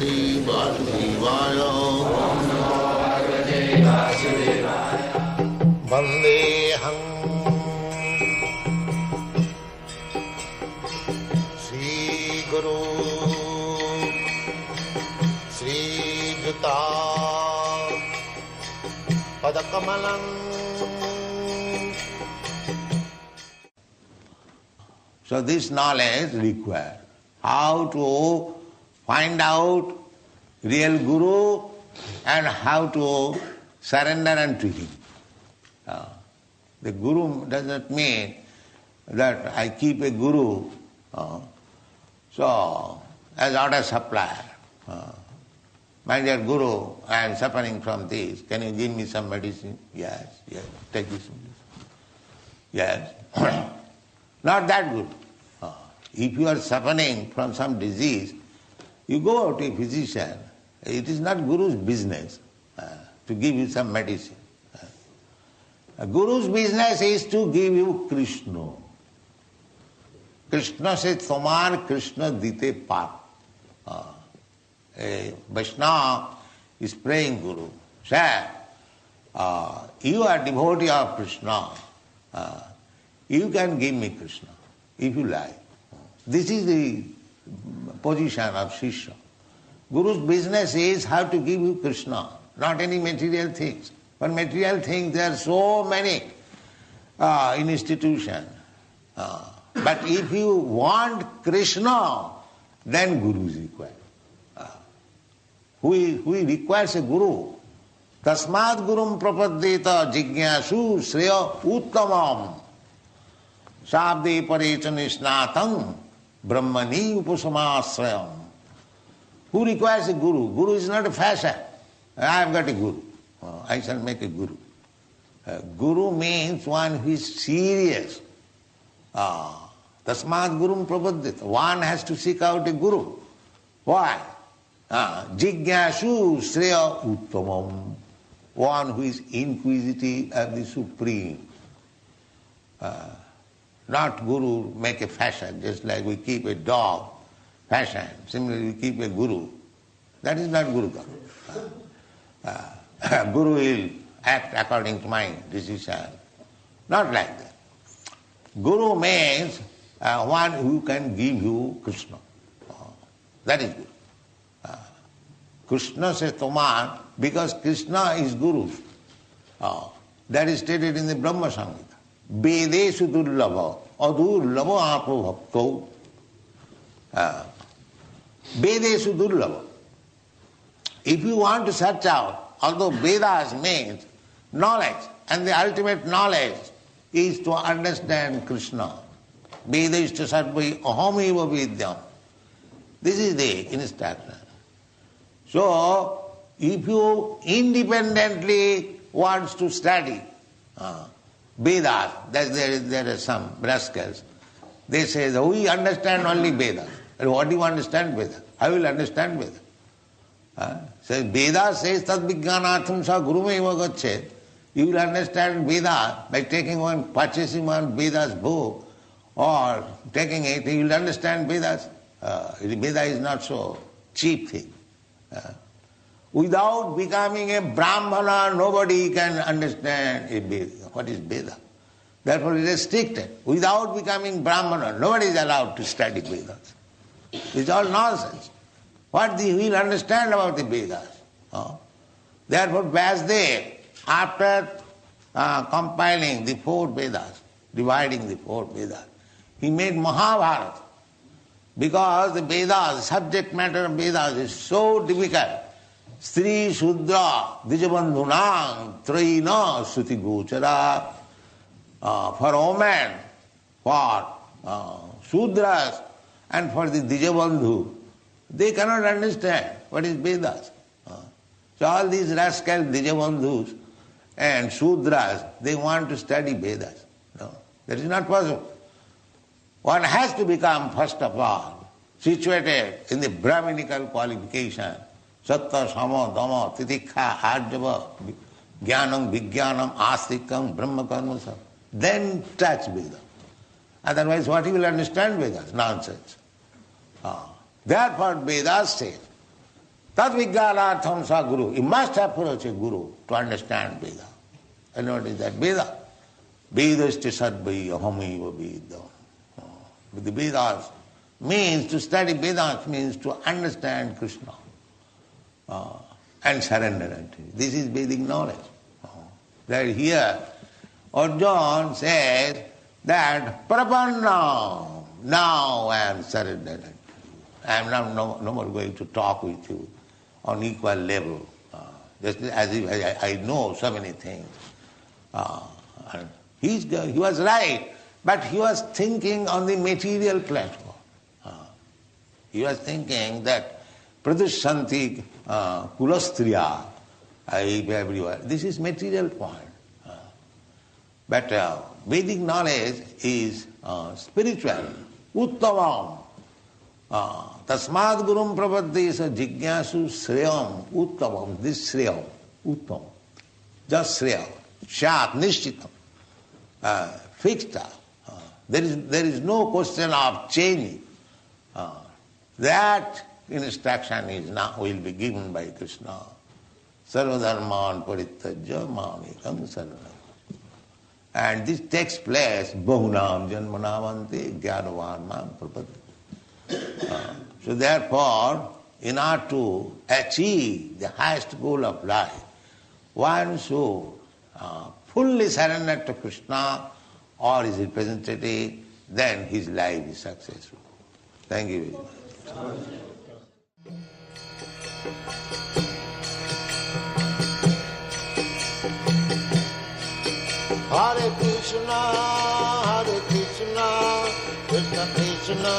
Shri Vasudevaya. Vandeham Shri Guru Shri Juta Padakamalam. So this knowledge required. How to find out real Guru and how to surrender unto him. The Guru does not mean that I keep a Guru so as order supplier. My dear Guru, I am suffering from this. Can you give me some medicine? Yes, take this medicine. Yes. Not that good. If you are suffering from some disease, you go out to a physician. It is not Guru's business to give you some medicine. Guru's business is to give you Krishna. Krishna says, Tomar Krishna dite par. A Vaishnava is praying Guru. Sir, you are devotee of Krishna. You can give me Krishna, if you like. This is the position of Shishya. Guru's business is how to give you Krishna, not any material things. For material things there are so many in institution. But if you want Krishna, then Guru is required. Who requires a Guru? Tasmad Gurum Prapaddeta Jignasu Shreya Uttamam Sabde Parechanisnatam Brahmani Upasamasrayam. Who requires a Guru? Guru is not a fashion. I have got a Guru. I shall make a Guru. Guru means one who is serious. Tasmad Gurum Prapaddeta. One has to seek out a Guru. Why? Jignasu Shreya Uttamam. One who is inquisitive of the Supreme. Not Guru make a fashion, just like we keep a dog fashion. Similarly, we keep a Guru. That is not Guru Dharma. Guru will act according to my decision. Not like that. Guru means one who can give you Krishna. That is Guru. Krishna says Tomar, because Krishna is Guru. That is stated in the Brahma Samhita. Vedesu durlabha, adurlabha apo bhakto. Vedesu durlabha. If you want to search out, although Vedas means knowledge, and the ultimate knowledge is to understand Krishna. Veda is to sarvai ahamiva vidyam. This is the instruction. So, if you independently want to study Vedas, there are some rascals, they say that we understand only Vedas. What do you understand Vedas? I will understand Vedas. So Vedas says tad vijnanatham sa gurumeva gachet. You will understand Vedas by purchasing one Vedas book or taking it, you will understand Vedas. Veda is not so cheap thing. Without becoming a Brahmana, nobody can understand a Veda. What is Veda? Therefore it is restricted. Without becoming Brahmana, nobody is allowed to study Vedas. It's all nonsense. What he will understand about the Vedas? Therefore Vyasdev, after compiling the 4 Vedas, dividing the 4 Vedas, he made Mahabharata. Because the Vedas, subject matter of Vedas is so difficult. Stri Shudra Dijabandhunam Traina Suti Gochara. For women, for Shudras, and for the Dijabandhu, they cannot understand what is Vedas. So all these rascal Dijabandhus and Shudras, they want to study Vedas. No, that is not possible. One has to become, first of all, situated in the Brahminical qualification. Satta, Sama, Dhamma, Titikha, Arjava, Jnanam, Vijnanam, Astikam, Brahma Karmasam. Then touch Veda. Otherwise, what you will understand Vedas? Nonsense. Therefore, Vedas say Tat Vijnanartham sa Guru. You must approach a Guru to understand Veda. And what is that? Veda. Vedasti sadvai ahamaiva Veda. But the Vedas means, to study Vedas means to understand Krishna and surrender unto him. This is Vedic knowledge. That here, Arjuna says that Prapanna, now I am surrendered unto you. I am no more going to talk with you on equal level, just as if I know so many things. And he was right, but he was thinking on the material platform. He was thinking that Pradushanti Kulastriya, everywhere. This is material point. But Vedic knowledge is spiritual, uttamam. Tasmad gurum prapaddesa jignasu shreyam uttamam. This shreyam, uttam. Just shreyam, shat, nishchitam, fixed. There is no question of changing. That instruction is now will be given by Krishna. Sarvadharman parityajya mamekam saranam. And this takes place, bahunam janmanamante jnanavan mam prapadde. So therefore, in order to achieve the highest goal of life, one should fully surrender to Krishna or his representative, then his life is successful. Thank you very much. Hare Krishna, Krishna Krishna,